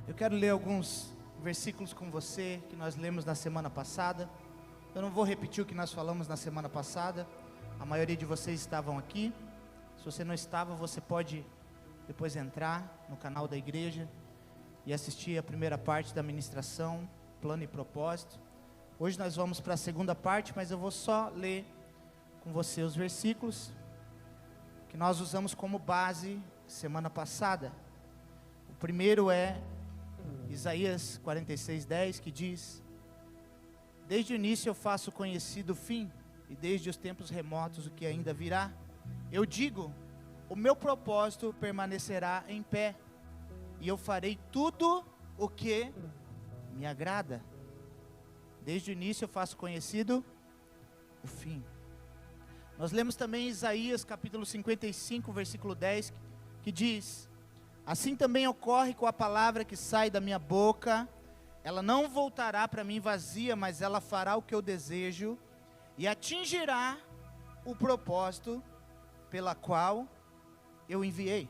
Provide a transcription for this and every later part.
Eu quero ler alguns versículos com você que nós lemos na semana passada. Eu não vou repetir o que nós falamos na semana passada. A maioria de vocês estavam aqui. Se você não estava, você pode depois entrar no canal da igreja e assistir a primeira parte da ministração, plano e propósito. Hoje nós vamos para a segunda parte, mas eu vou só ler com você os versículos que nós usamos como base semana passada. O primeiro é Isaías 46:10, que diz: desde o início eu faço conhecido o fim, e desde os tempos remotos o que ainda virá. Eu digo, o meu propósito permanecerá em pé, e eu farei tudo o que me agrada. Desde o início eu faço conhecido o fim. Nós lemos também Isaías capítulo 55, versículo 10, que diz: assim também ocorre com a palavra que sai da minha boca, ela não voltará para mim vazia, mas ela fará o que eu desejo, e atingirá o propósito pela qual eu enviei.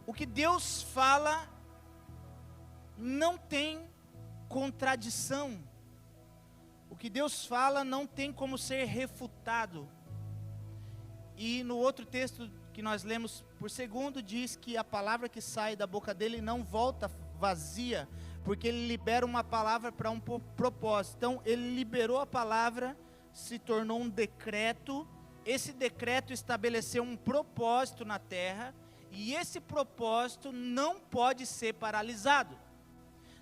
O que Deus fala não tem contradição. O que Deus fala não tem como ser refutado. E no outro texto que nós lemos por segundo, diz que a palavra que sai da boca dele não volta vazia, porque ele libera uma palavra para um propósito. Então ele liberou a palavra, se tornou um decreto. Esse decreto estabeleceu um propósito na terra, e esse propósito não pode ser paralisado.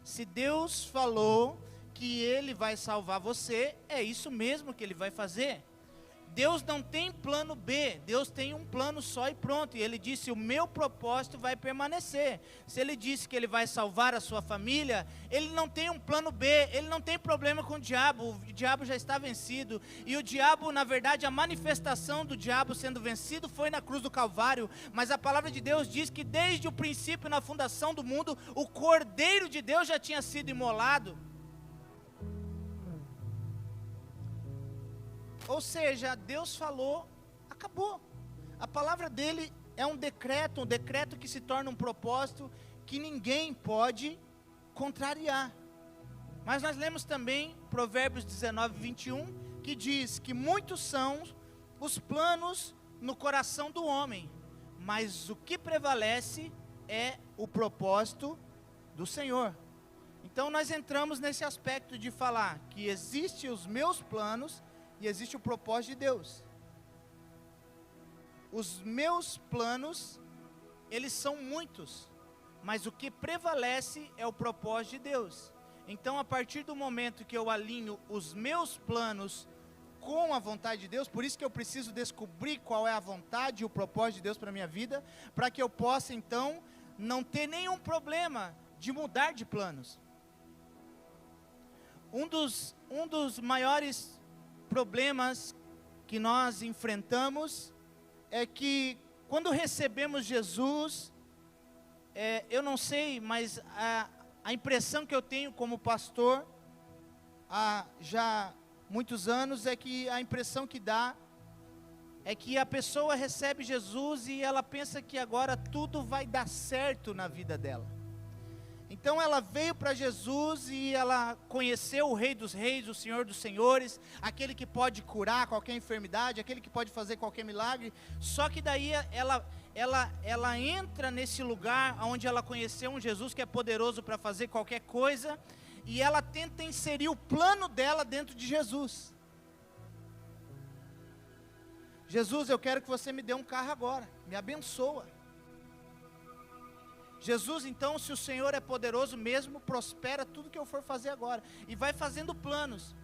Se Deus falou que Ele vai salvar você, é isso mesmo que Ele vai fazer. Deus não tem plano B, Deus tem um plano só e pronto. E Ele disse, o meu propósito vai permanecer. Se Ele disse que Ele vai salvar a sua família, Ele não tem um plano B, Ele não tem problema com o diabo já está vencido. E o diabo, na verdade, a manifestação do diabo sendo vencido foi na cruz do Calvário. Mas a palavra de Deus diz que desde o princípio, na fundação do mundo, o Cordeiro de Deus já tinha sido imolado. Ou seja, Deus falou, acabou. A palavra dele é um decreto que se torna um propósito que ninguém pode contrariar. Mas nós lemos também Provérbios 19:21, que diz que muitos são os planos no coração do homem, mas o que prevalece é o propósito do Senhor. Então nós entramos nesse aspecto de falar que existem os meus planos e existe o propósito de Deus. Os meus planos, eles são muitos, mas o que prevalece é o propósito de Deus. Então, a partir do momento que eu alinho os meus planos com a vontade de Deus, por isso que eu preciso descobrir qual é a vontade e o propósito de Deus para a minha vida, para que eu possa, então, não ter nenhum problema de mudar de planos. Um dos maiores problemas que nós enfrentamos é que quando recebemos Jesus, eu não sei, mas a impressão que eu tenho como pastor há já muitos anos é que a impressão que dá é que a pessoa recebe Jesus e ela pensa que agora tudo vai dar certo na vida dela. Então ela veio para Jesus e ela conheceu o Rei dos Reis, o Senhor dos Senhores, aquele que pode curar qualquer enfermidade, aquele que pode fazer qualquer milagre. Só que daí ela entra nesse lugar onde ela conheceu um Jesus que é poderoso para fazer qualquer coisa, e ela tenta inserir o plano dela dentro de Jesus. Jesus, eu quero que você me dê um carro agora, me abençoa. Jesus, então, se o Senhor é poderoso mesmo, prospera tudo que eu for fazer agora. E vai fazendo planos.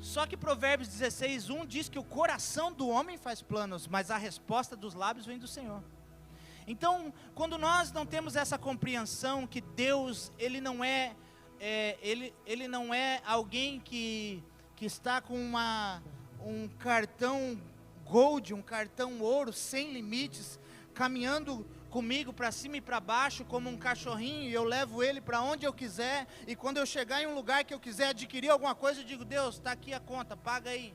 Só que Provérbios 16:1 diz que o coração do homem faz planos, mas a resposta dos lábios vem do Senhor. Então, quando nós não temos essa compreensão que Deus, Ele não é alguém que está com um cartão gold, um cartão ouro, sem limites, caminhando comigo para cima e para baixo como um cachorrinho, e eu levo ele para onde eu quiser, e quando eu chegar em um lugar que eu quiser adquirir alguma coisa, eu digo, Deus, está aqui a conta, paga aí.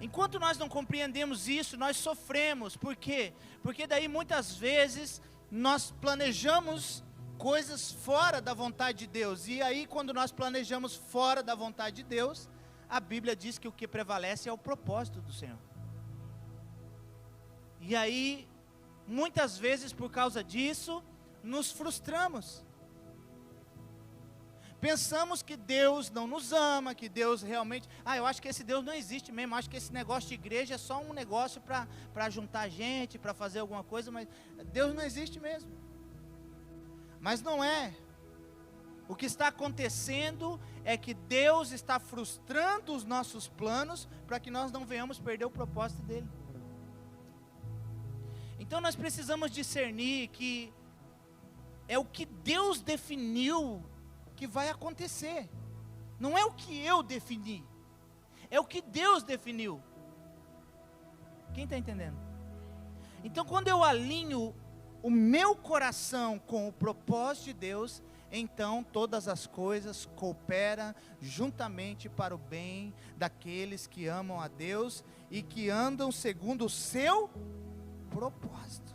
Enquanto nós não compreendemos isso, nós sofremos. Por quê? Porque daí muitas vezes nós planejamos coisas fora da vontade de Deus. E aí, quando nós planejamos fora da vontade de Deus, a Bíblia diz que o que prevalece é o propósito do Senhor. E aí, muitas vezes por causa disso, nos frustramos. Pensamos que Deus não nos ama, que Deus realmente... eu acho que esse Deus não existe mesmo, acho que esse negócio de igreja é só um negócio para juntar gente, para fazer alguma coisa, mas Deus não existe mesmo. Mas não é. O que está acontecendo é que Deus está frustrando os nossos planos para que nós não venhamos perder o propósito dele. Então nós precisamos discernir que é o que Deus definiu que vai acontecer. Não é o que eu defini, é o que Deus definiu. Quem está entendendo? Então quando eu alinho o meu coração com o propósito de Deus, então todas as coisas cooperam juntamente para o bem daqueles que amam a Deus e que andam segundo o seu propósito.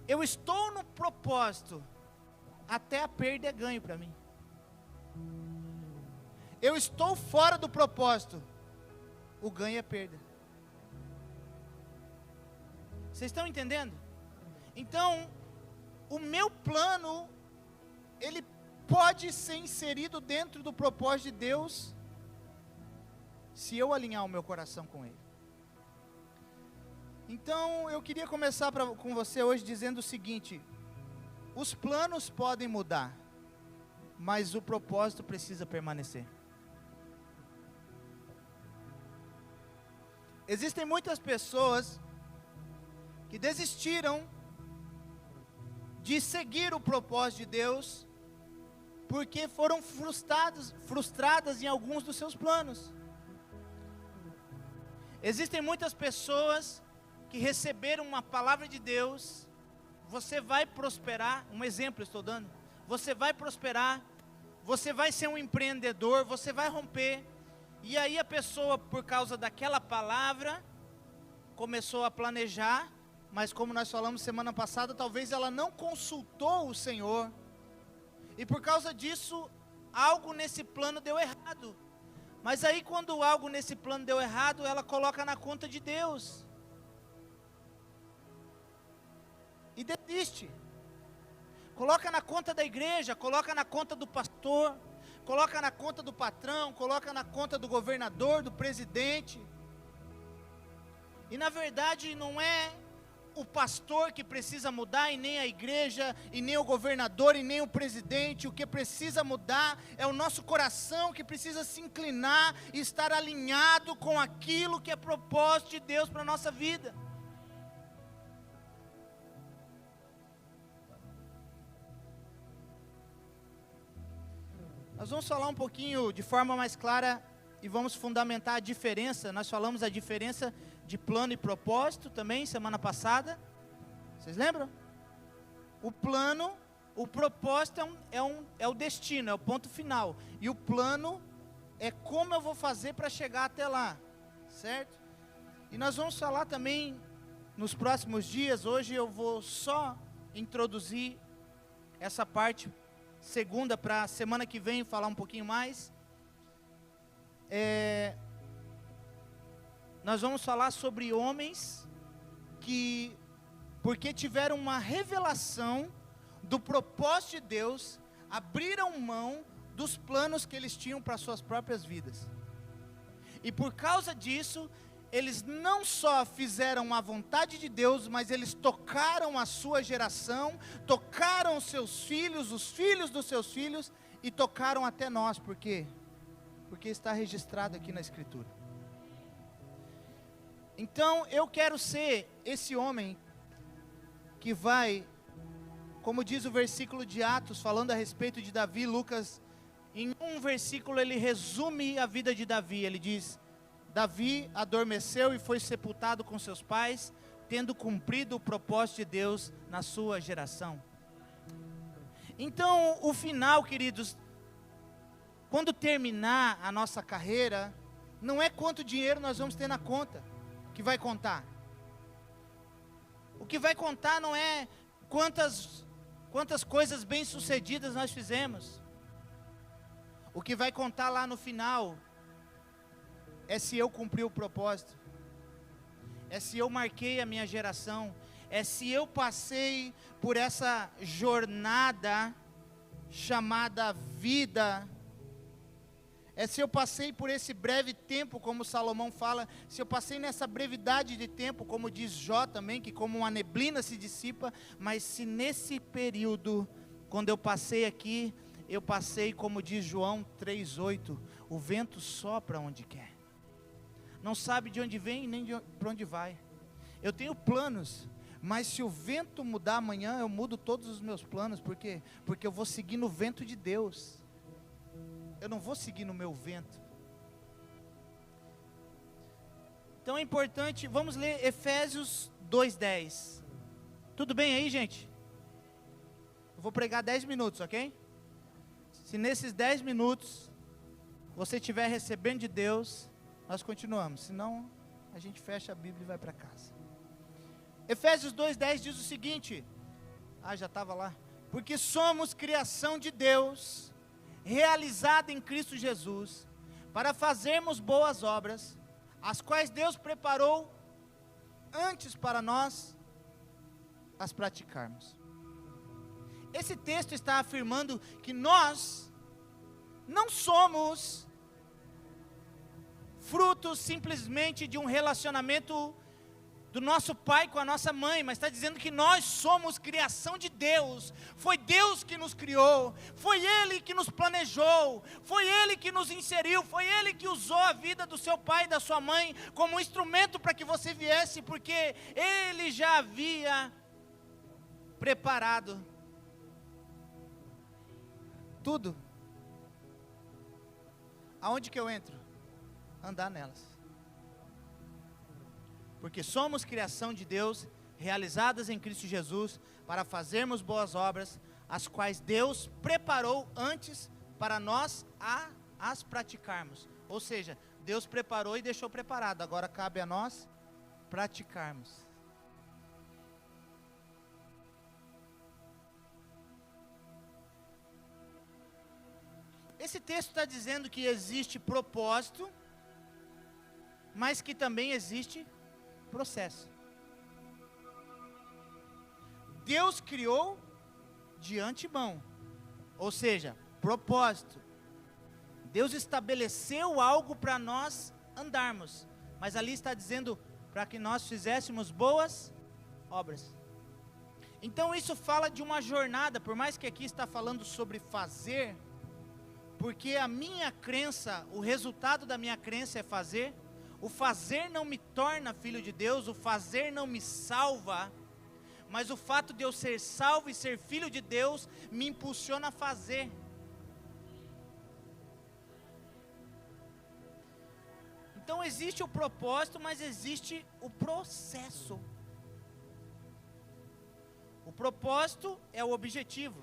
Eu estou no propósito, até a perda é ganho para mim. Eu estou fora do propósito, o ganho é perda. Vocês estão entendendo? Então, o meu plano, ele pode ser inserido dentro do propósito de Deus, se eu alinhar o meu coração com Ele. Então, eu queria começar com você hoje dizendo o seguinte: os planos podem mudar, mas o propósito precisa permanecer. Existem muitas pessoas que desistiram de seguir o propósito de Deus, porque foram frustradas em alguns dos seus planos. Existem muitas pessoas que receberam uma palavra de Deus: você vai prosperar, um exemplo estou dando, você vai prosperar, você vai ser um empreendedor, você vai romper, e aí a pessoa, por causa daquela palavra, começou a planejar, mas como nós falamos semana passada, talvez ela não consultou o Senhor, e por causa disso, algo nesse plano deu errado. Mas aí quando algo nesse plano deu errado, ela coloca na conta de Deus, e desiste. Coloca na conta da igreja, coloca na conta do pastor, coloca na conta do patrão, coloca na conta do governador, do presidente. E na verdade não é o pastor que precisa mudar, e nem a igreja, e nem o governador, e nem o presidente. O que precisa mudar é o nosso coração, que precisa se inclinar e estar alinhado com aquilo que é propósito de Deus para a nossa vida. Nós vamos falar um pouquinho de forma mais clara e vamos fundamentar a diferença. Nós falamos a diferença de plano e propósito também semana passada. Vocês lembram? O plano, o propósito é o destino, é o ponto final. E o plano é como eu vou fazer para chegar até lá, certo? E nós vamos falar também nos próximos dias. Hoje eu vou só introduzir essa parte segunda, para a semana que vem falar um pouquinho mais. Nós vamos falar sobre homens que, porque tiveram uma revelação do propósito de Deus, abriram mão dos planos que eles tinham para suas próprias vidas. E por causa disso, eles não só fizeram a vontade de Deus, mas eles tocaram a sua geração, tocaram os seus filhos, os filhos dos seus filhos, e tocaram até nós. Por quê? Porque está registrado aqui na Escritura. Então eu quero ser esse homem que vai, como diz o versículo de Atos, falando a respeito de Davi. Lucas, em um versículo, ele resume a vida de Davi. Ele diz: Davi adormeceu e foi sepultado com seus pais, tendo cumprido o propósito de Deus na sua geração. Então, o final, queridos, quando terminar a nossa carreira, não é quanto dinheiro nós vamos ter na conta que vai contar. O que vai contar não é quantas coisas bem-sucedidas nós fizemos. O que vai contar lá no final é se eu cumpri o propósito, é se eu marquei a minha geração, é se eu passei por essa jornada chamada vida, é se eu passei por esse breve tempo, como Salomão fala, se eu passei nessa brevidade de tempo, como diz Jó também, que como uma neblina se dissipa, mas se nesse período, quando eu passei aqui, eu passei, como diz João 3,8, o vento sopra onde quer, não sabe de onde vem nem para onde vai. Eu tenho planos, mas se o vento mudar amanhã, eu mudo todos os meus planos. Por quê? Porque eu vou seguir no vento de Deus, eu não vou seguir no meu vento. Então é importante, vamos ler Efésios 2:10. Tudo bem aí, gente? Eu vou pregar 10 minutos, ok? Se nesses 10 minutos você estiver recebendo de Deus, nós continuamos. Senão, a gente fecha a Bíblia e vai para casa. Efésios 2:10 diz o seguinte. Já estava lá. Porque somos criação de Deus, realizada em Cristo Jesus, para fazermos boas obras, as quais Deus preparou antes para nós as praticarmos. Esse texto está afirmando que nós não somos frutos simplesmente de um relacionamento do nosso pai com a nossa mãe, mas está dizendo que nós somos criação de Deus. Foi Deus que nos criou, foi Ele que nos planejou, foi Ele que nos inseriu, foi Ele que usou a vida do seu pai e da sua mãe como instrumento para que você viesse, porque Ele já havia preparado tudo. Aonde que eu entro? Andar nelas. Porque somos criação de Deus, realizadas em Cristo Jesus, para fazermos boas obras, as quais Deus preparou antes para nós as praticarmos. Ou seja, Deus preparou e deixou preparado, agora cabe a nós praticarmos. Esse texto está dizendo que existe propósito, mas que também existe processo. Deus criou de antemão, ou seja, propósito. Deus estabeleceu algo para nós andarmos, mas ali está dizendo para que nós fizéssemos boas obras. Então isso fala de uma jornada, por mais que aqui está falando sobre fazer, porque a minha crença, o resultado da minha crença é fazer. O fazer não me torna filho de Deus, o fazer não me salva, mas o fato de eu ser salvo e ser filho de Deus me impulsiona a fazer. Então existe o propósito, mas existe o processo. O propósito é o objetivo,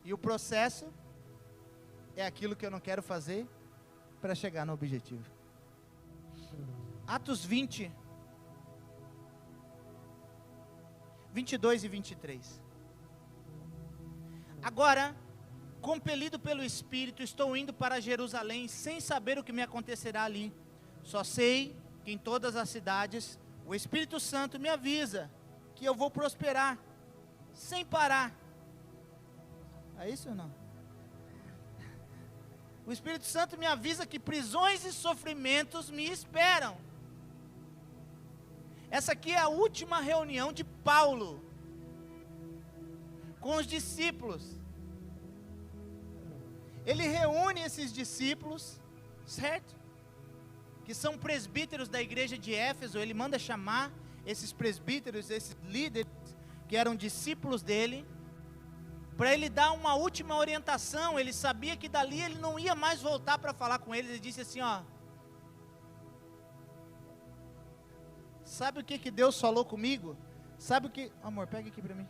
e o processo é aquilo que eu não quero fazer para chegar no objetivo. Atos 20, 22 e 23. Agora, compelido pelo Espírito, estou indo para Jerusalém, sem saber o que me acontecerá ali. Só sei que em todas as cidades, o Espírito Santo me avisa que eu vou prosperar, sem parar. É isso ou não? O Espírito Santo me avisa que prisões e sofrimentos me esperam. Essa aqui é a última reunião de Paulo com os discípulos. Ele reúne esses discípulos, certo? Que são presbíteros da igreja de Éfeso. Ele manda chamar esses presbíteros, esses líderes que eram discípulos dele, para ele dar uma última orientação. Ele sabia que dali ele não ia mais voltar para falar com eles. Ele disse assim, sabe o que Deus falou comigo? Sabe o que... Amor, pega aqui para mim.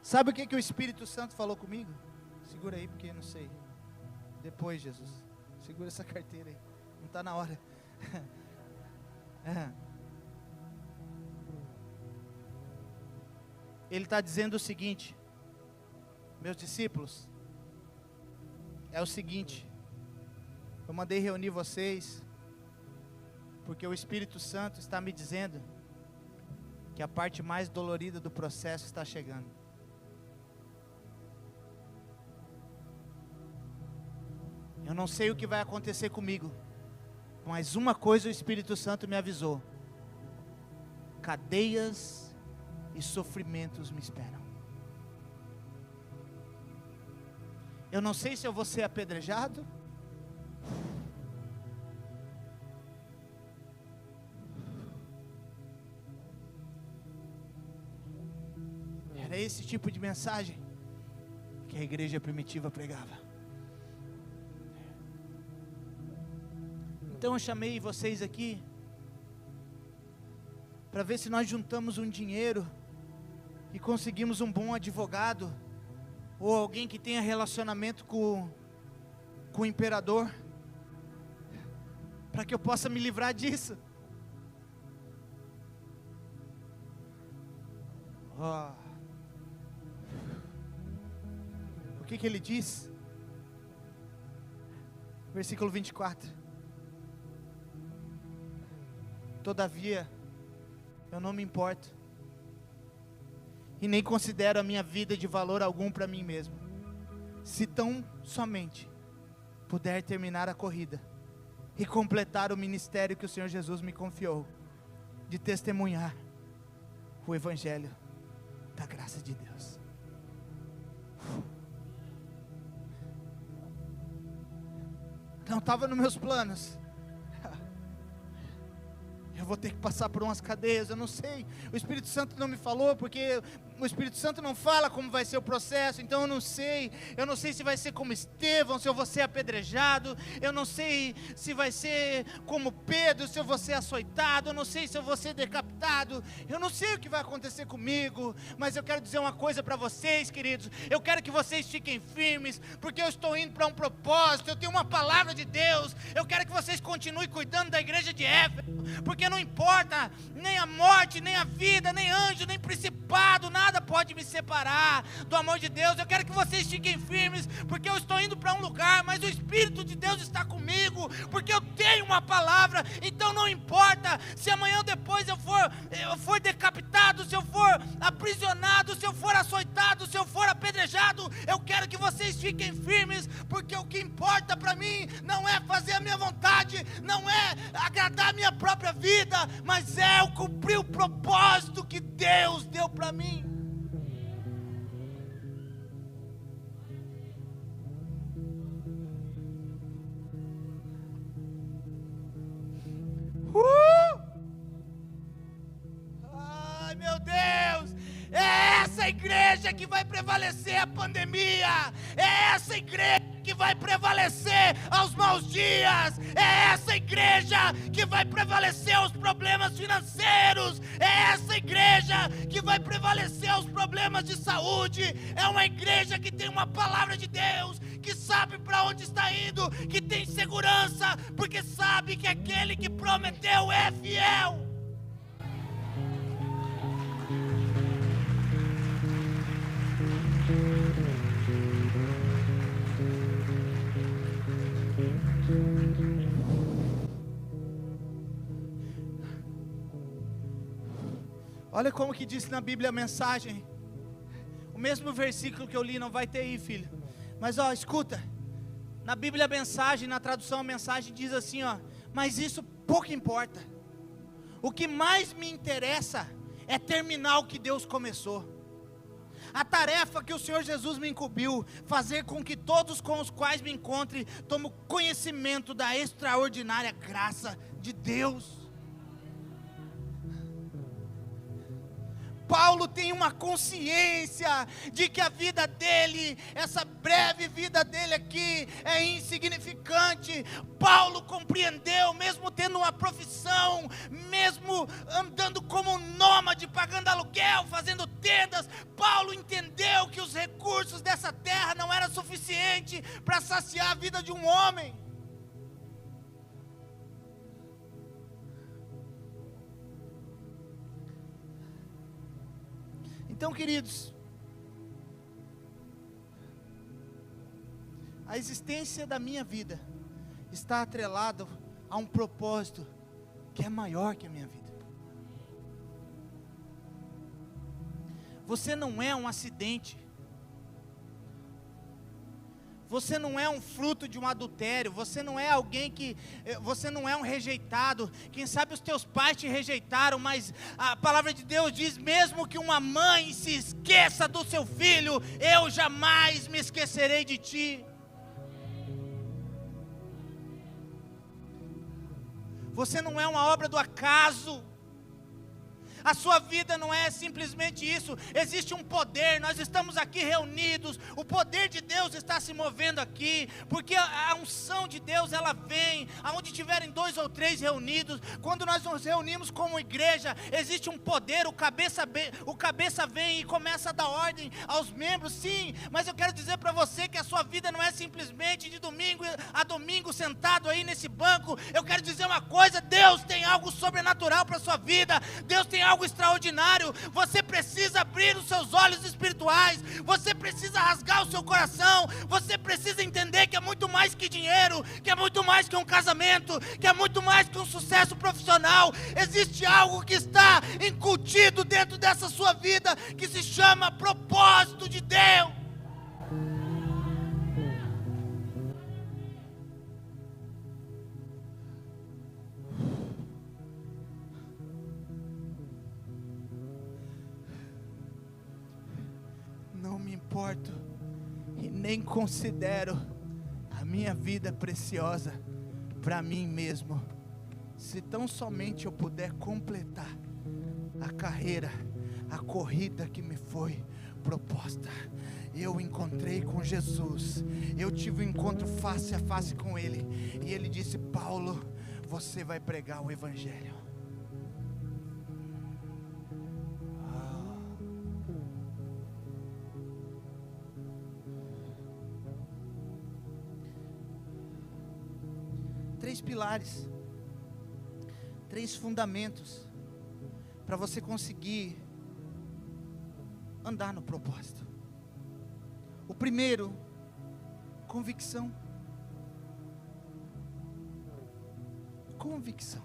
Sabe o que o Espírito Santo falou comigo? Segura aí, porque eu não sei. Depois, Jesus. Segura essa carteira aí. Não está na hora. Ele está dizendo o seguinte: meus discípulos, é o seguinte, eu mandei reunir vocês, porque o Espírito Santo está me dizendo que a parte mais dolorida do processo está chegando. Eu não sei o que vai acontecer comigo, mas uma coisa o Espírito Santo me avisou: cadeias e sofrimentos me esperam. Eu não sei se eu vou ser apedrejado, era esse tipo de mensagem que a igreja primitiva pregava. Então eu chamei vocês aqui para ver se nós juntamos um dinheiro e conseguimos um bom advogado, ou alguém que tenha relacionamento com o imperador, para que eu possa me livrar disso. O que ele diz? Versículo 24: todavia, eu não me importo, e nem considero a minha vida de valor algum para mim mesmo, se tão somente puder terminar a corrida e completar o ministério que o Senhor Jesus me confiou, de testemunhar o Evangelho da graça de Deus. Não estava nos meus planos. Eu vou ter que passar por umas cadeias, eu não sei. O Espírito Santo não me falou, porque o Espírito Santo não fala como vai ser o processo. Então eu não sei se vai ser como Estevão, se eu vou ser apedrejado. Eu não sei se vai ser como Pedro, se eu vou ser açoitado. Eu não sei se eu vou ser decapitado. Eu não sei o que vai acontecer comigo. Mas eu quero dizer uma coisa para vocês, queridos. Eu quero que vocês fiquem firmes, porque eu estou indo para um propósito. Eu tenho uma palavra de Deus. Eu quero que vocês continuem cuidando da igreja de Éfeso, porque não importa nem a morte, nem a vida, nem anjo, nem principado, nada pode me separar do amor de Deus. Eu quero que vocês fiquem firmes, porque eu estou indo para um lugar, mas o Espírito de Deus está comigo, porque eu tenho uma palavra. Então não importa se amanhã ou depois eu for decapitado, se eu for aprisionado, se eu for açoitado, se eu for apedrejado, eu quero que vocês fiquem firmes, porque o que importa para mim não é fazer a minha vontade, não é agradar a minha própria vida, mas é eu cumprir o propósito que Deus deu para mim. Ai, meu Deus! É essa igreja que vai prevalecer a pandemia. É essa igreja que vai prevalecer aos maus dias. É essa igreja que vai prevalecer aos problemas financeiros. É essa igreja que vai prevalecer aos problemas de saúde. É uma igreja que tem uma palavra de Deus, que sabe para onde está indo, que tem segurança, porque sabe que aquele que prometeu é fiel. Olha como que disse na Bíblia a mensagem. O mesmo versículo que eu li, não vai ter aí, filho. Mas escuta. Na Bíblia a mensagem, na tradução a mensagem diz assim, mas isso pouco importa. O que mais me interessa é terminar o que Deus começou. A tarefa que o Senhor Jesus me incumbiu, fazer com que todos com os quais me encontre tomem conhecimento da extraordinária graça de Deus. Paulo tem uma consciência de que a vida dele, essa breve vida dele aqui, é insignificante. Paulo compreendeu, mesmo tendo uma profissão, mesmo andando como um nômade, pagando aluguel, fazendo tendas, Paulo entendeu que os recursos dessa terra não eram suficientes para saciar a vida de um homem. Então, queridos, a existência da minha vida está atrelada a um propósito que é maior que a minha vida. Você não é um acidente. Você não é um fruto de um adultério. Você não é você não é um rejeitado. Quem sabe os teus pais te rejeitaram, mas a palavra de Deus diz: mesmo que uma mãe se esqueça do seu filho, eu jamais me esquecerei de ti. Você não é uma obra do acaso. A sua vida não é simplesmente isso. Existe um poder. Nós estamos aqui reunidos. O poder de Deus está se movendo aqui, porque a unção de Deus, ela vem aonde tiverem 2 ou 3 reunidos. Quando nós nos reunimos como igreja, existe um poder. O cabeça vem e começa a dar ordem aos membros. Sim, mas eu quero dizer para você que a sua vida não é simplesmente de domingo a domingo sentado aí nesse banco. Eu quero dizer uma coisa: Deus tem algo sobrenatural para a sua vida. Deus tem algo extraordinário. Você precisa abrir os seus olhos espirituais. Você precisa rasgar o seu coração. Você precisa entender que é muito mais que dinheiro, que é muito mais que um casamento, que é muito mais que um sucesso profissional. Existe algo que está incutido dentro dessa sua vida, que se chama propósito de Deus. Não me importo e nem considero a minha vida preciosa para mim mesmo, se tão somente eu puder completar a carreira, a corrida que me foi proposta. Eu encontrei com Jesus, eu tive um encontro face a face com Ele, e Ele disse: Paulo, você vai pregar o Evangelho. Três pilares, 3 fundamentos para você conseguir andar no propósito. O primeiro, convicção. Convicção.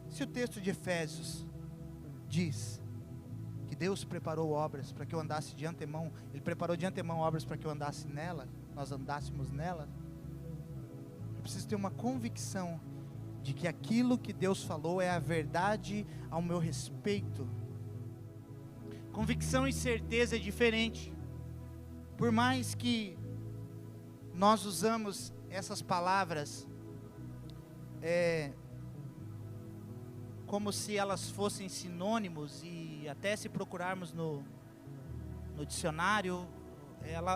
Se o texto de Efésios diz que Deus preparou obras para que eu andasse de antemão, Ele preparou de antemão obras para que eu andasse nela, nós andássemos nela, eu preciso ter uma convicção de que aquilo que Deus falou é a verdade ao meu respeito. Convicção e certeza é diferente. Por mais que nós usamos essas palavras como se elas fossem sinônimos, e até se procurarmos no dicionário,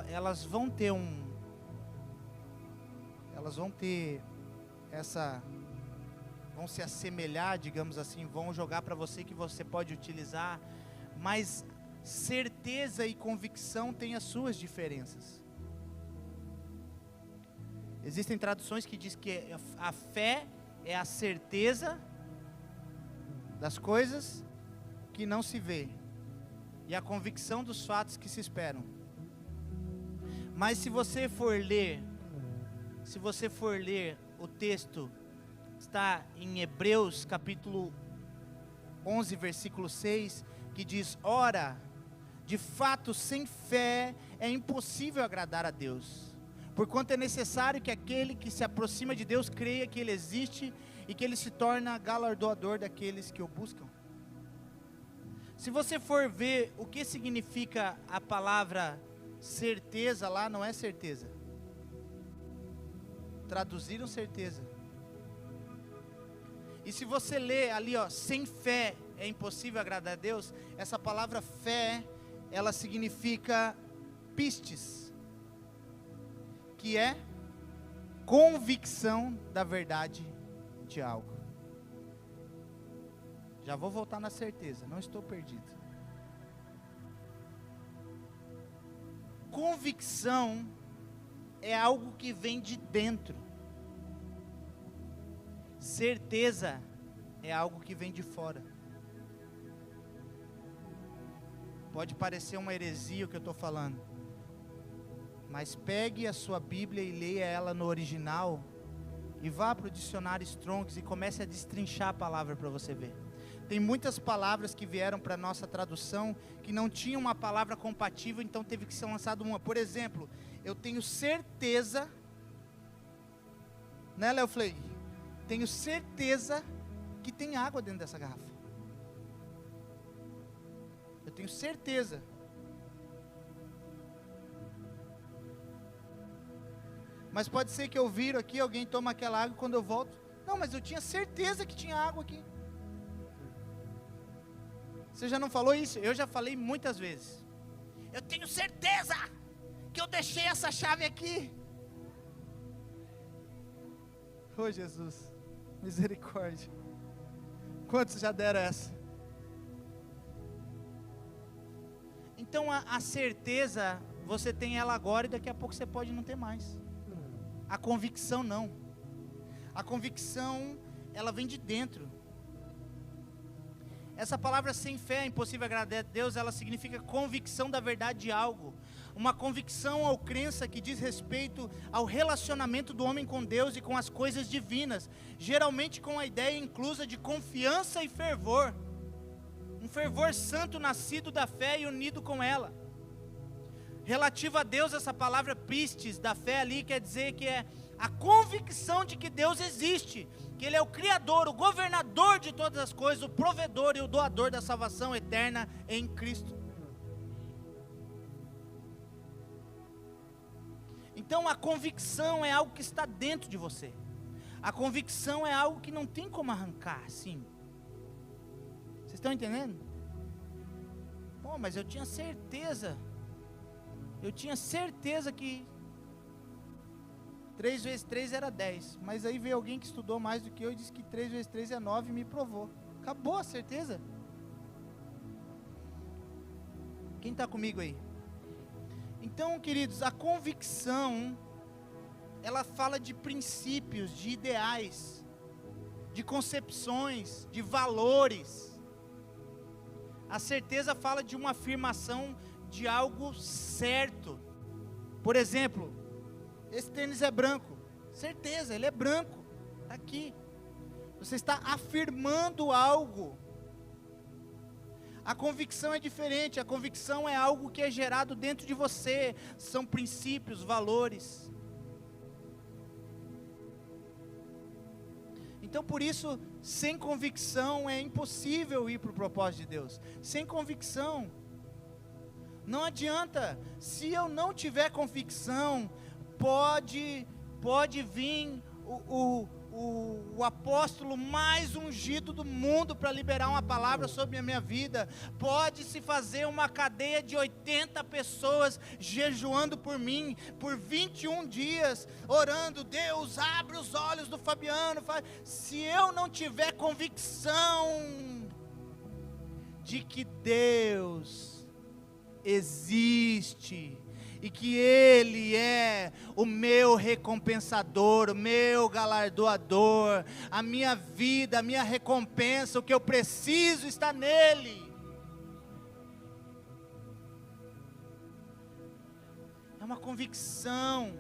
elas vão ter vão se assemelhar, digamos assim, vão jogar para você que você pode utilizar, mas certeza e convicção têm as suas diferenças. Existem traduções que dizem que a fé é a certeza das coisas que não se vê, e a convicção dos fatos que se esperam. Mas se você for ler o texto, está em Hebreus capítulo 11, versículo 6, que diz: ora, de fato, sem fé é impossível agradar a Deus, porquanto é necessário que aquele que se aproxima de Deus creia que Ele existe e que Ele se torna galardoador daqueles que o buscam. Se você for ver o que significa a palavra certeza, lá não é certeza, traduziram certeza. E se você ler ali, sem fé é impossível agradar a Deus, essa palavra fé, ela significa pistes, que é convicção da verdade de algo. Já vou voltar na certeza, não estou perdido. Convicção é algo que vem de dentro. Certeza é algo que vem de fora. Pode parecer uma heresia o que eu estou falando, mas pegue a sua Bíblia e leia ela no original, e vá para o dicionário Strong's e comece a destrinchar a palavra para você ver. Tem muitas palavras que vieram para a nossa tradução, que não tinham uma palavra compatível, então teve que ser lançada uma. Por exemplo, eu tenho certeza, né, Léo Flay? Tenho certeza que tem água dentro dessa garrafa. Eu tenho certeza. Mas pode ser que eu viro aqui, alguém toma aquela água e quando eu volto, não, mas eu tinha certeza que tinha água aqui. Você já não falou isso? Eu já falei muitas vezes. Eu tenho certeza que eu deixei essa chave aqui. Oh Jesus, misericórdia. Quantos já deram essa? Então a certeza, você tem ela agora e daqui a pouco você pode não ter mais. A convicção não. A convicção, ela vem de dentro. Essa palavra sem fé é impossível agradar a Deus, ela significa convicção da verdade de algo. Uma convicção ou crença que diz respeito ao relacionamento do homem com Deus e com as coisas divinas. Geralmente com a ideia inclusa de confiança e fervor. Um fervor santo nascido da fé e unido com ela. Relativo a Deus, essa palavra pistes, da fé ali, quer dizer que é a convicção de que Deus existe, que Ele é o Criador, o governador de todas as coisas, o provedor e o doador da salvação eterna em Cristo. Então a convicção é algo que está dentro de você. A convicção é algo que não tem como arrancar, assim. Vocês estão entendendo? Pô, mas eu tinha certeza que 3 vezes 3 era 10, mas aí veio alguém que estudou mais do que eu e disse que 3 vezes 3 é 9 e me provou. Acabou a certeza. Quem está comigo aí? Então, queridos, a convicção, ela fala de princípios, de ideais, de concepções, de valores. A certeza fala de uma afirmação de algo certo. Por exemplo, esse tênis é branco. Certeza, ele é branco. Está aqui. Você está afirmando algo. A convicção é diferente. A convicção é algo que é gerado dentro de você. São princípios, valores. Então por isso, sem convicção é impossível ir para o propósito de Deus. Sem convicção. Não adianta. Se eu não tiver convicção, pode vir o apóstolo mais ungido do mundo para liberar uma palavra sobre a minha vida. Pode se fazer uma cadeia de 80 pessoas jejuando por mim, por 21 dias, orando, Deus abre os olhos do Fabiano. Se eu não tiver convicção de que Deus existe, e que Ele é o meu recompensador, o meu galardoador, a minha vida, a minha recompensa, o que eu preciso está nele. É uma convicção.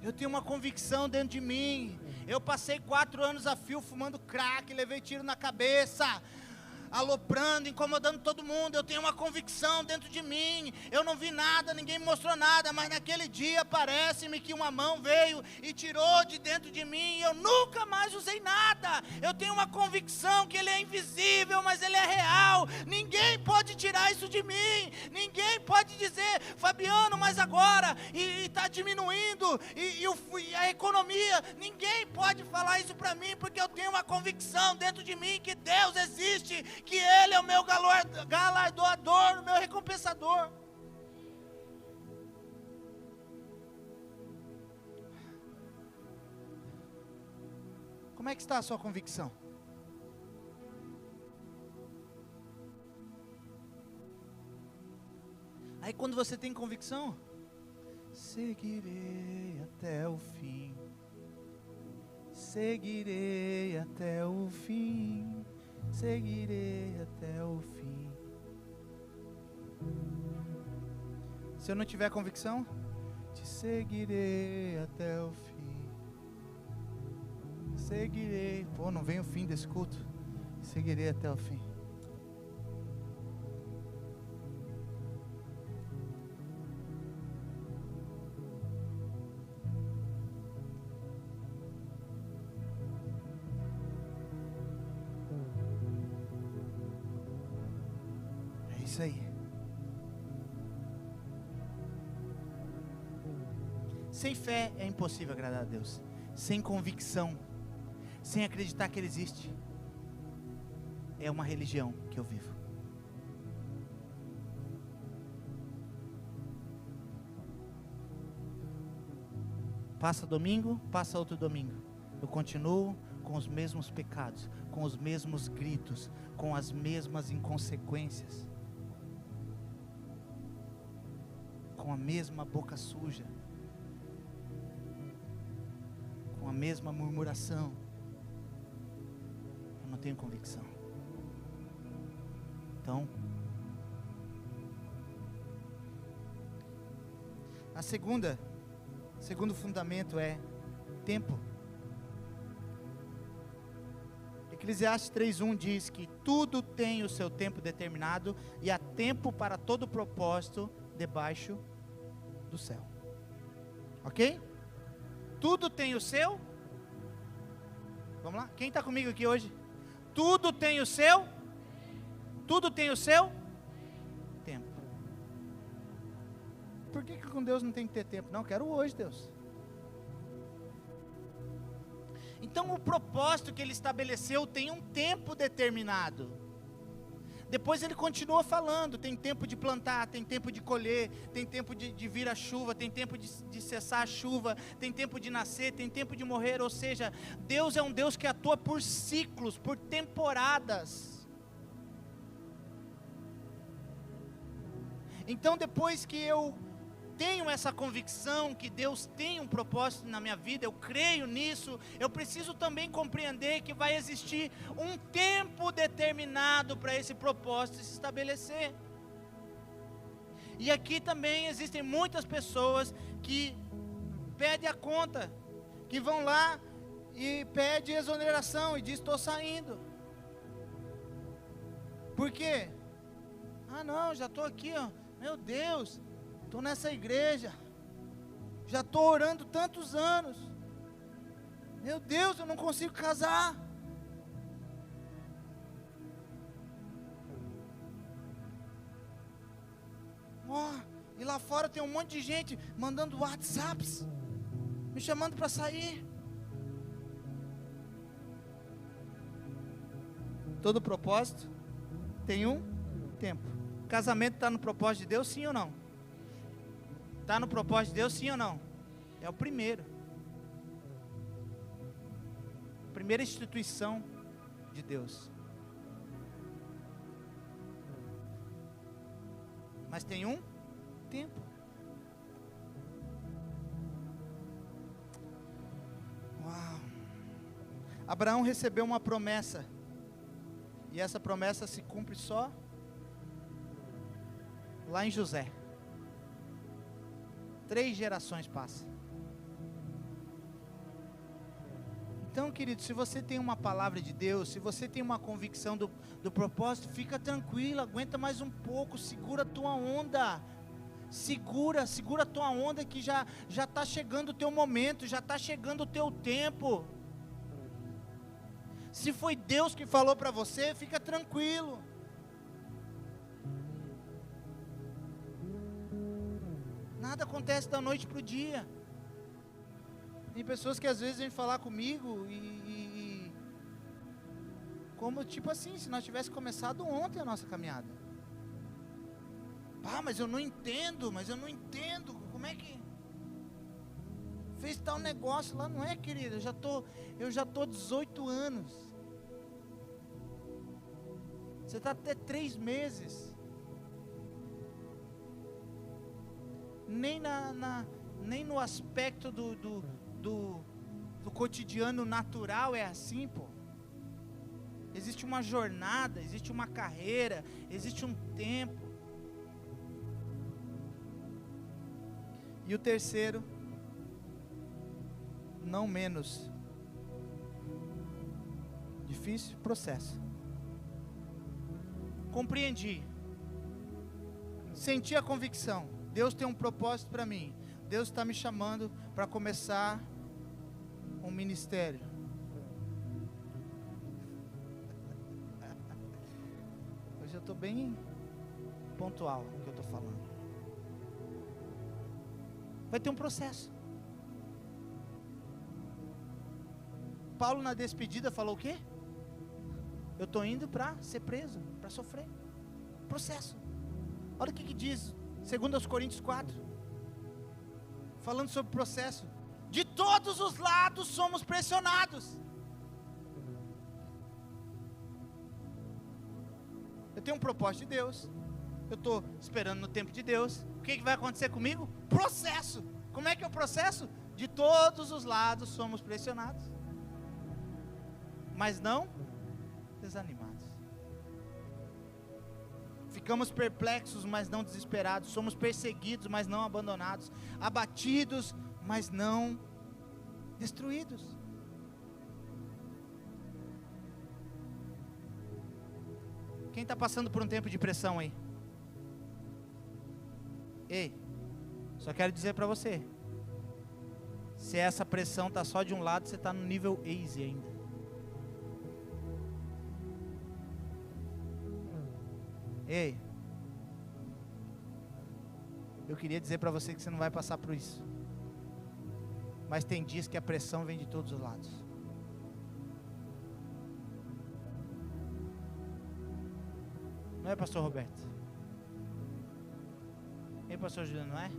Eu tenho uma convicção dentro de mim. Eu passei 4 anos a fio fumando crack, levei tiro na cabeça, aloprando, incomodando todo mundo. Eu tenho uma convicção dentro de mim. Eu não vi nada, ninguém me mostrou nada, mas naquele dia parece-me que uma mão veio e tirou de dentro de mim, e eu nunca mais usei nada. Eu tenho uma convicção que Ele é invisível, mas Ele é real. Ninguém pode tirar isso de mim. Ninguém pode dizer, Fabiano, mas agora está diminuindo e a economia. Ninguém pode falar isso para mim, porque eu tenho uma convicção dentro de mim que Deus existe, que Ele é o meu galardoador, o meu recompensador. Como é que está a sua convicção? Aí quando você tem convicção, seguirei até o fim, seguirei até o fim, seguirei até o fim. Se eu não tiver convicção, te seguirei até o fim. Seguirei. Pô, não vem o fim desse culto. Seguirei até o fim. É isso aí. Sem fé é impossível agradar a Deus. Sem convicção, sem acreditar que Ele existe, é uma religião que eu vivo. Passa domingo, passa outro domingo, eu continuo com os mesmos pecados, com os mesmos gritos, com as mesmas inconsequências, com a mesma boca suja, com a mesma murmuração. Eu não tenho convicção. Então, segundo fundamento é tempo. Eclesiastes 3:1 diz que tudo tem o seu tempo determinado e há tempo para todo propósito debaixo do céu. Ok? Tudo tem o seu. Vamos lá? Quem está comigo aqui hoje? Tudo tem o seu. Tudo tem o seu tempo. Por que com Deus não tem que ter tempo? Não, quero hoje, Deus. Então o propósito que Ele estabeleceu tem um tempo determinado. Depois Ele continua falando, tem tempo de plantar, tem tempo de colher, tem tempo de vir a chuva, tem tempo de cessar a chuva, tem tempo de nascer, tem tempo de morrer. Ou seja, Deus é um Deus que atua por ciclos, por temporadas. Então depois que eu tenho essa convicção que Deus tem um propósito na minha vida, eu creio nisso, eu preciso também compreender que vai existir um tempo determinado para esse propósito se estabelecer. E aqui também existem muitas pessoas que pedem a conta, que vão lá e pedem exoneração e diz: estou saindo. Por quê? Ah não, já estou aqui, ó. Meu Deus, estou nessa igreja, já estou orando tantos anos, meu Deus, eu não consigo casar. E lá fora tem um monte de gente mandando WhatsApps, me chamando para sair. Todo propósito tem um tempo. Casamento está no propósito de Deus, sim ou não? Está no propósito de Deus, sim ou não? É o primeiro. Primeira instituição de Deus. Mas tem um tempo. Uau! Abraão recebeu uma promessa. E essa promessa se cumpre só lá em José. 3 gerações passam. Então, querido, se você tem uma palavra de Deus, se você tem uma convicção do propósito, fica tranquilo, aguenta mais um pouco, segura a tua onda. Segura a tua onda, que já está chegando o teu momento, já está chegando o teu tempo. Se foi Deus que falou para você, fica tranquilo. Nada acontece da noite para o dia. Tem pessoas que às vezes vêm falar comigo como tipo assim, se nós tivéssemos começado ontem a nossa caminhada. Mas eu não entendo, como é que fez tal negócio lá? Não é, querida, eu já tô 18 anos. Você está até 3 meses. Nem no aspecto do cotidiano natural é assim, pô. Existe uma jornada, existe uma carreira, existe um tempo. E o terceiro, não menos difícil, processo. Compreendi. Senti a convicção. Deus tem um propósito para mim. Deus está me chamando para começar um ministério. Hoje eu estou bem pontual no que eu estou falando. Vai ter um processo. Paulo na despedida falou o quê? Eu estou indo para ser preso, para sofrer. Processo. Olha o que diz 2 Coríntios 4. Falando sobre processo. De todos os lados somos pressionados. Eu tenho um propósito de Deus. Eu estou esperando no tempo de Deus. O que vai acontecer comigo? Processo. Como é que é o processo? De todos os lados somos pressionados, mas não desanimados. Ficamos perplexos, mas não desesperados. Somos perseguidos, mas não abandonados. Abatidos, mas não destruídos. Quem está passando por um tempo de pressão aí? Ei, só quero dizer para você, se essa pressão está só de um lado, você está no nível easy ainda. Ei, eu queria dizer para você que você não vai passar por isso, mas tem dias que a pressão vem de todos os lados. Não é, pastor Roberto? Ei, pastor Juliano, não é?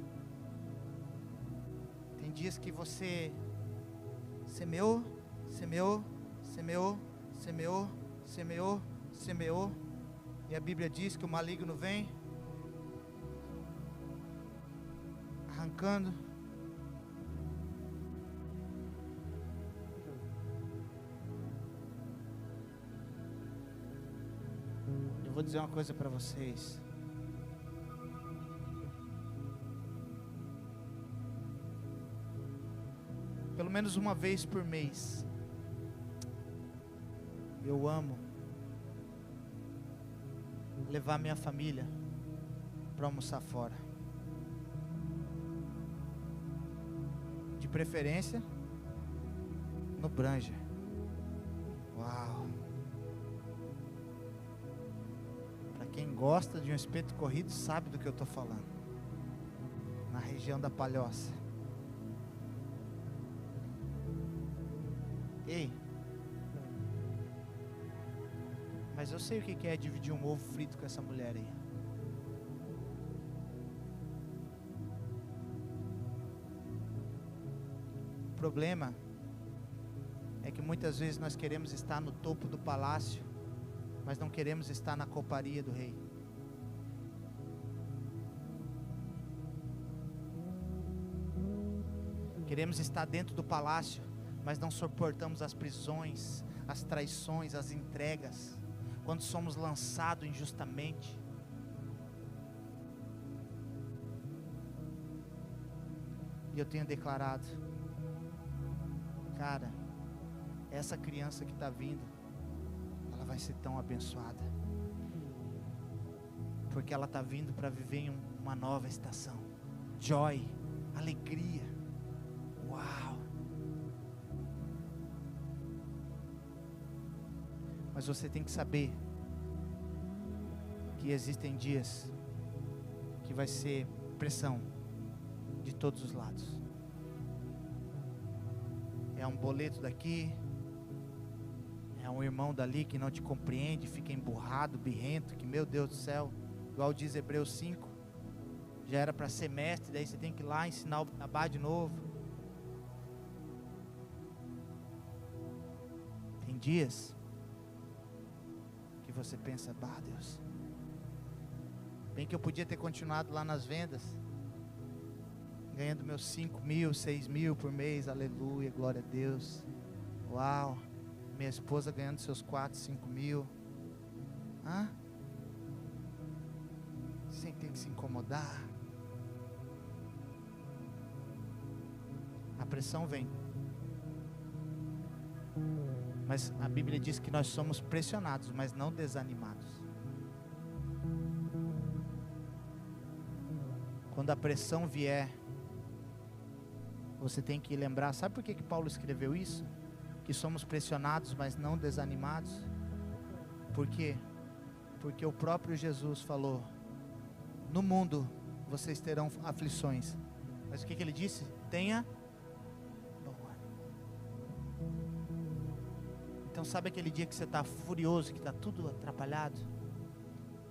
Tem dias que você semeou, e a Bíblia diz que o maligno vem arrancando. Eu vou dizer uma coisa para vocês. Pelo menos uma vez por mês, eu amo levar minha família para almoçar fora. De preferência no Branger. Uau! Para quem gosta de um espeto corrido sabe do que eu estou falando. Na região da Palhoça. Ei, mas eu sei o que é dividir um ovo frito com essa mulher aí. O problema é que muitas vezes nós queremos estar no topo do palácio, mas não queremos estar na coparia do rei. Queremos estar dentro do palácio, mas não suportamos as prisões, as traições, as entregas, quando somos lançados injustamente. E eu tenho declarado, cara, essa criança que está vindo, ela vai ser tão abençoada, porque ela está vindo para viver em uma nova estação. Joy, alegria, uau! Mas você tem que saber que existem dias que vai ser pressão de todos os lados. É um boleto daqui, é um irmão dali que não te compreende, fica emburrado, birrento, que meu Deus do céu, igual diz Hebreus 5, já era para semestre, daí você tem que ir lá ensinar o beabá de novo. Tem dias que você pensa, bah, Deus, bem que eu podia ter continuado lá nas vendas, ganhando meus 5 mil, 6 mil por mês, aleluia, glória a Deus, uau, minha esposa ganhando seus 4, 5 mil, sem ter que se incomodar. pressão vem. Mas a Bíblia diz que nós somos pressionados, mas não desanimados. Quando a pressão vier, você tem que lembrar, sabe por que Paulo escreveu isso? Que somos pressionados, mas não desanimados. Por quê? Porque o próprio Jesus falou: no mundo vocês terão aflições. Mas o que ele disse? Tenha bom ânimo. Então sabe aquele dia que você está furioso, que está tudo atrapalhado?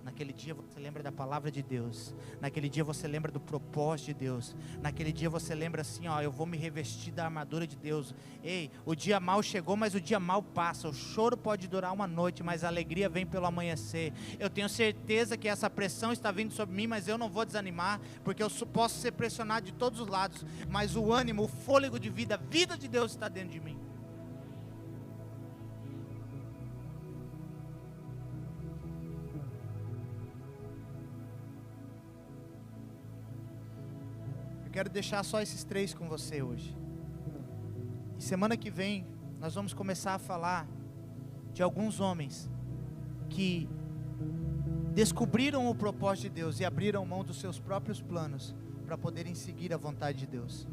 Naquele dia você lembra da palavra de Deus. Naquele dia você lembra do propósito de Deus. Naquele dia você lembra assim, ó, eu vou me revestir da armadura de Deus. Ei, o dia mau chegou, mas o dia mau passa. O choro pode durar uma noite, mas a alegria vem pelo amanhecer. Eu tenho certeza que essa pressão está vindo sobre mim, mas eu não vou desanimar, porque eu posso ser pressionado de todos os lados, mas o ânimo, o fôlego de vida, a vida de Deus está dentro de mim. Eu quero deixar só esses 3 com você hoje. E semana que vem nós vamos começar a falar de alguns homens que descobriram o propósito de Deus e abriram mão dos seus próprios planos para poderem seguir a vontade de Deus.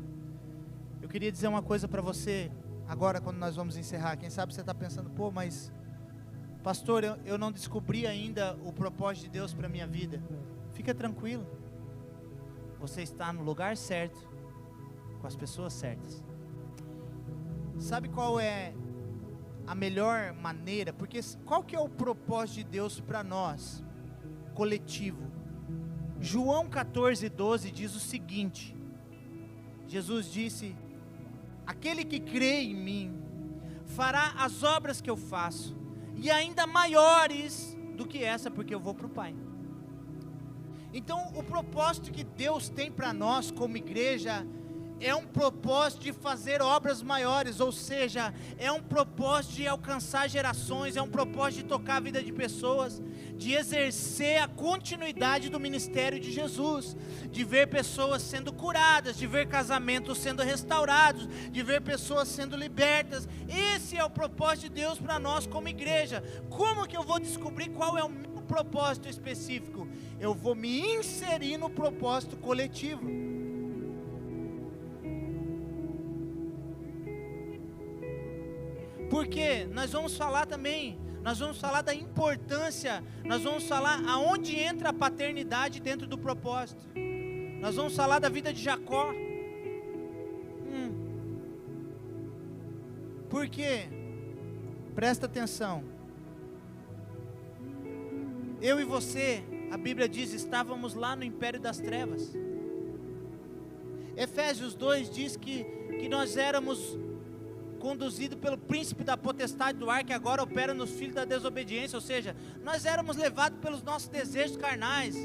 Eu queria dizer uma coisa para você agora, quando nós vamos encerrar. Quem sabe você está pensando, pô, mas pastor, eu não descobri ainda o propósito de Deus para a minha vida. Fica tranquilo. Você está no lugar certo, com as pessoas certas. Sabe qual é a melhor maneira? Porque qual que é o propósito de Deus para nós, coletivo? João 14:12 diz o seguinte: Jesus disse: aquele que crê em mim fará as obras que eu faço, e ainda maiores do que essa, porque eu vou para o Pai. Então o propósito que Deus tem para nós como igreja é um propósito de fazer obras maiores, ou seja, é um propósito de alcançar gerações, é um propósito de tocar a vida de pessoas, de exercer a continuidade do ministério de Jesus, de ver pessoas sendo curadas, de ver casamentos sendo restaurados, de ver pessoas sendo libertas. Esse é o propósito de Deus para nós como igreja. Como que eu vou descobrir qual é o meu propósito específico? Eu vou me inserir no propósito coletivo. Porque nós vamos falar também, nós vamos falar da importância, nós vamos falar aonde entra a paternidade dentro do propósito. Nós vamos falar da vida de Jacó. Por quê? Presta atenção. Eu e você, a Bíblia diz, estávamos lá no império das trevas. Efésios 2 diz que nós éramos conduzidos pelo príncipe da potestade do ar, que agora opera nos filhos da desobediência, ou seja, nós éramos levados pelos nossos desejos carnais.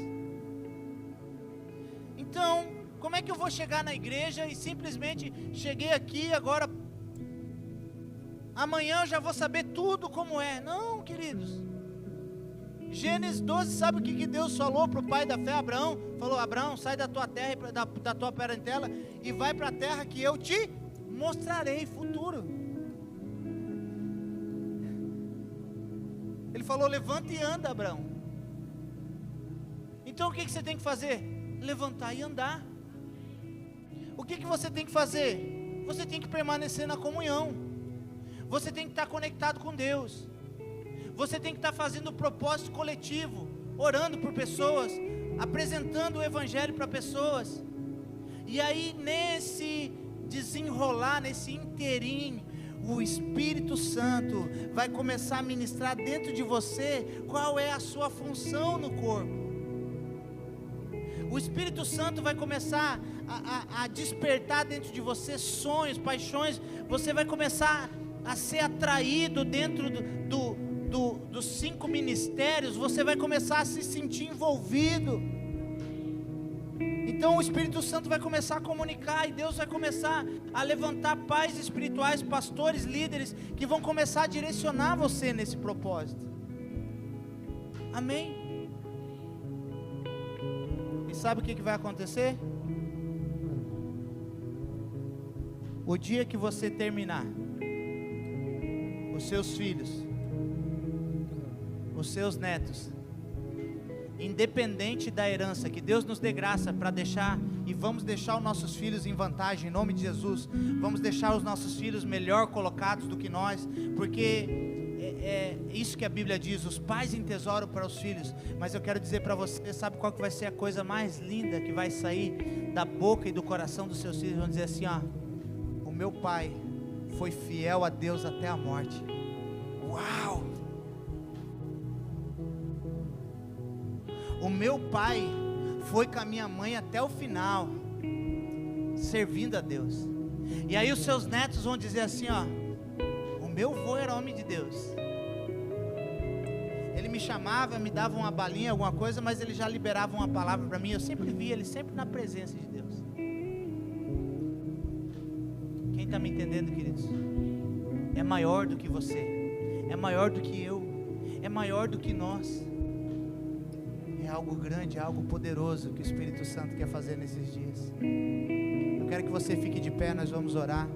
Então, como é que eu vou chegar na igreja e simplesmente cheguei aqui, agora amanhã eu já vou saber tudo como é? Não, queridos. Gênesis 12, sabe o que Deus falou para o pai da fé, Abraão? Falou: Abraão, sai da tua terra, da tua parentela, e vai para a terra que eu te mostrarei futuro. Ele falou: levanta e anda, Abraão. Então o que você tem que fazer? Levantar e andar. O que você tem que fazer? Você tem que permanecer na comunhão. Você tem que estar conectado com Deus. Você tem que estar fazendo o propósito coletivo, orando por pessoas, apresentando o evangelho para pessoas. E aí nesse desenrolar, nesse inteirinho, o Espírito Santo vai começar a ministrar dentro de você qual é a sua função no corpo. O Espírito Santo vai começar a despertar dentro de você sonhos, paixões. Você vai começar a ser atraído dentro dos 5 ministérios. Você vai começar a se sentir envolvido. Então o Espírito Santo vai começar a comunicar, e Deus vai começar a levantar pais espirituais, pastores, líderes, que vão começar a direcionar você nesse propósito. Amém? E sabe o que vai acontecer? O dia que você terminar, os seus filhos, os seus netos, independente da herança, que Deus nos dê graça para deixar, e vamos deixar os nossos filhos em vantagem, em nome de Jesus. Vamos deixar os nossos filhos melhor colocados do que nós, porque é isso que a Bíblia diz: os pais em tesouro para os filhos. Mas eu quero dizer para você, sabe qual que vai ser a coisa mais linda que vai sair da boca e do coração dos seus filhos? Vão dizer assim: ó, o meu pai foi fiel a Deus até a morte. Uau! O meu pai foi com a minha mãe até o final, servindo a Deus. E aí os seus netos vão dizer assim, ó: o meu avô era homem de Deus. Ele me chamava, me dava uma balinha, alguma coisa, mas ele já liberava uma palavra para mim. Eu sempre via ele, sempre na presença de Deus. Quem está me entendendo, queridos? É maior do que você, é maior do que eu, é maior do que nós. É algo grande, é algo poderoso que o Espírito Santo quer fazer nesses dias. Eu quero que você fique de pé, nós vamos orar.